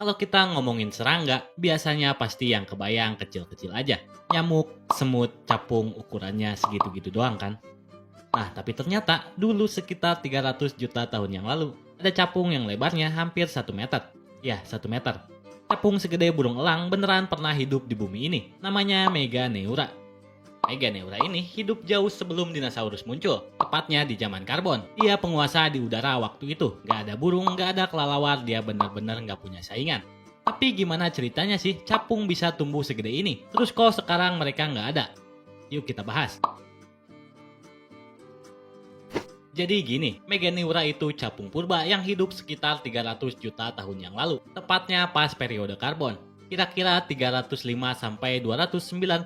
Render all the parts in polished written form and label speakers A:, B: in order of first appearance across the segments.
A: Kalau kita ngomongin serangga, biasanya pasti yang kebayang kecil-kecil aja. Nyamuk, semut, capung ukurannya segitu-gitu doang kan. Nah, tapi ternyata dulu sekitar 300 juta tahun yang lalu, ada capung yang lebarnya hampir 1 meter. Ya, 1 meter. Capung segede burung elang beneran pernah hidup di bumi ini. Namanya Meganeura. Meganeura ini hidup jauh sebelum dinosaurus muncul, tepatnya di zaman karbon. Dia penguasa di udara waktu itu. Gak ada burung, gak ada kelelawar, dia bener-bener gak punya saingan. Tapi gimana ceritanya sih capung bisa tumbuh segede ini? Terus kok sekarang mereka nggak ada? Yuk kita bahas. Jadi gini, Meganeura itu capung purba yang hidup sekitar 300 juta tahun yang lalu, tepatnya pas periode karbon. Kira-kira 305 sampai 299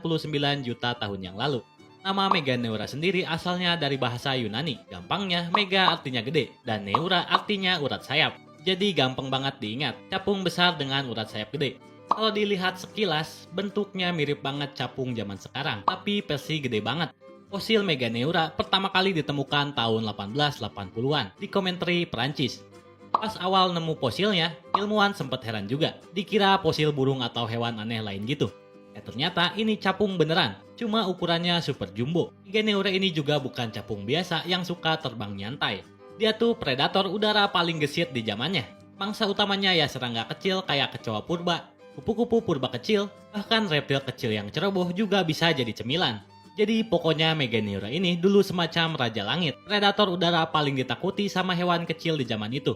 A: juta tahun yang lalu. Nama Meganeura sendiri asalnya dari bahasa Yunani. Gampangnya, mega artinya gede, dan neura artinya urat sayap. Jadi gampang banget diingat, capung besar dengan urat sayap gede. Kalau dilihat sekilas, bentuknya mirip banget capung zaman sekarang, tapi versi gede banget. Fosil Meganeura pertama kali ditemukan tahun 1880-an di Coventry, Prancis. Pas awal nemu fosilnya, ilmuwan sempat heran juga, dikira fosil burung atau hewan aneh lain gitu. Ternyata ini capung beneran, cuma ukurannya super jumbo. Meganeura ini juga bukan capung biasa yang suka terbang nyantai. Dia tuh predator udara paling gesit di zamannya. Mangsa utamanya ya serangga kecil kayak kecoa purba, kupu-kupu purba kecil, bahkan reptil kecil yang ceroboh juga bisa jadi cemilan. Jadi pokoknya Meganeura ini dulu semacam raja langit, predator udara paling ditakuti sama hewan kecil di zaman itu.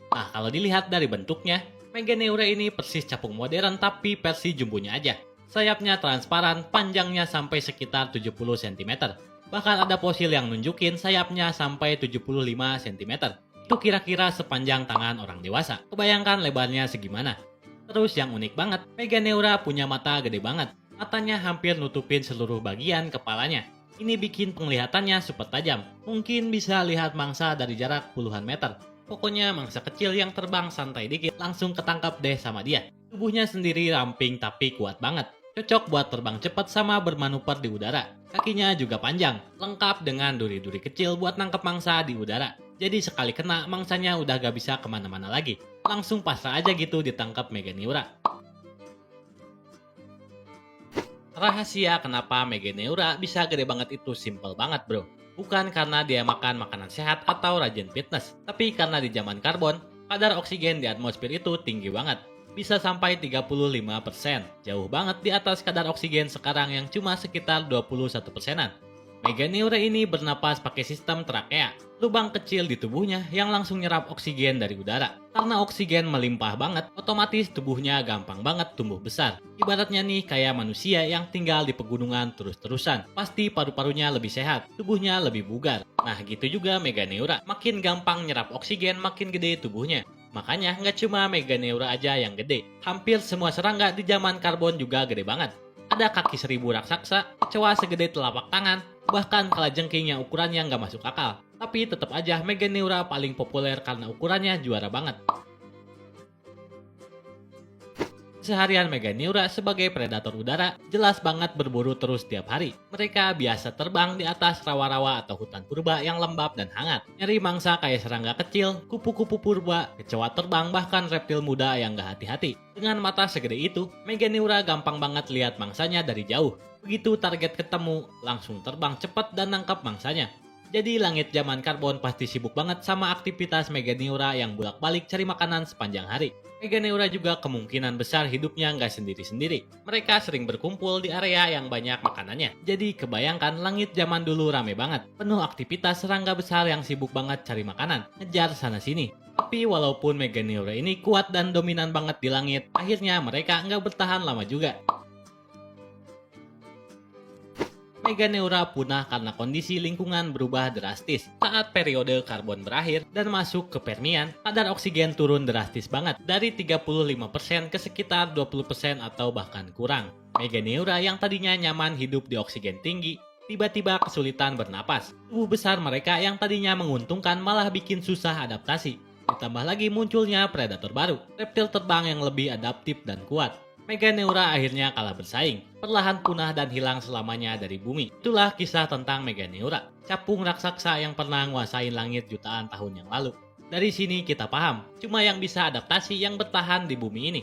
A: Nah, kalau dilihat dari bentuknya, Meganeura ini persis capung modern tapi versi jumbonya aja. Sayapnya transparan, panjangnya sampai sekitar 70 cm. Bahkan ada fosil yang nunjukin sayapnya sampai 75 cm. Itu kira-kira sepanjang tangan orang dewasa. Kebayangkan lebarnya segimana? Terus yang unik banget, Meganeura punya mata gede banget. Matanya hampir nutupin seluruh bagian kepalanya. Ini bikin penglihatannya super tajam. Mungkin bisa lihat mangsa dari jarak puluhan meter. Pokoknya mangsa kecil yang terbang santai dikit langsung ketangkap deh sama dia. Tubuhnya sendiri ramping tapi kuat banget. Cocok buat terbang cepat sama bermanuver di udara. Kakinya juga panjang, lengkap dengan duri-duri kecil buat nangkep mangsa di udara. Jadi sekali kena, mangsanya udah gak bisa kemana-mana lagi. Langsung pasrah aja gitu ditangkap Meganeura. Rahasia kenapa Meganeura bisa gede banget itu simple banget bro. Bukan karena dia makan makanan sehat atau rajin fitness, tapi karena di zaman karbon, kadar oksigen di atmosfer itu tinggi banget. Bisa sampai 35%, jauh banget di atas kadar oksigen sekarang yang cuma sekitar 21%-an. Meganeura ini bernapas pakai sistem trakea, lubang kecil di tubuhnya yang langsung nyerap oksigen dari udara. Karena oksigen melimpah banget, otomatis tubuhnya gampang banget tumbuh besar. Ibaratnya nih kayak manusia yang tinggal di pegunungan terus-terusan. Pasti paru-parunya lebih sehat, tubuhnya lebih bugar. Nah gitu juga Meganeura, makin gampang nyerap oksigen makin gede tubuhnya. Makanya nggak cuma Meganeura aja yang gede, hampir semua serangga di zaman karbon juga gede banget. Ada kaki seribu raksasa, kecoa segede telapak tangan, bahkan kalajengking yang ukurannya nggak masuk akal. Tapi tetap aja Meganeura paling populer karena ukurannya juara banget. Seharian Meganeura sebagai predator udara jelas banget berburu terus tiap hari. Mereka biasa terbang di atas rawa-rawa atau hutan purba yang lembab dan hangat. Nyari mangsa kayak serangga kecil, kupu-kupu purba, kecoa terbang, bahkan reptil muda yang gak hati-hati. Dengan mata segede itu, Meganeura gampang banget lihat mangsanya dari jauh. Begitu target ketemu, langsung terbang cepat dan nangkap mangsanya. Jadi langit zaman karbon pasti sibuk banget sama aktivitas Meganeura yang bolak-balik cari makanan sepanjang hari. Meganeura juga kemungkinan besar hidupnya nggak sendiri-sendiri. Mereka sering berkumpul di area yang banyak makanannya. Jadi kebayangkan langit zaman dulu rame banget. Penuh aktivitas serangga besar yang sibuk banget cari makanan, ngejar sana-sini. Tapi walaupun Meganeura ini kuat dan dominan banget di langit, akhirnya mereka nggak bertahan lama juga. Meganeura punah karena kondisi lingkungan berubah drastis. Saat periode karbon berakhir dan masuk ke Permian, kadar oksigen turun drastis banget dari 35% ke sekitar 20% atau bahkan kurang. Meganeura yang tadinya nyaman hidup di oksigen tinggi, tiba-tiba kesulitan bernapas. Tubuh besar mereka yang tadinya menguntungkan malah bikin susah adaptasi. Ditambah lagi munculnya predator baru, reptil terbang yang lebih adaptif dan kuat. Meganeura akhirnya kalah bersaing, perlahan punah dan hilang selamanya dari bumi. Itulah kisah tentang Meganeura, capung raksasa yang pernah nguasain langit jutaan tahun yang lalu. Dari sini kita paham, cuma yang bisa adaptasi yang bertahan di bumi ini.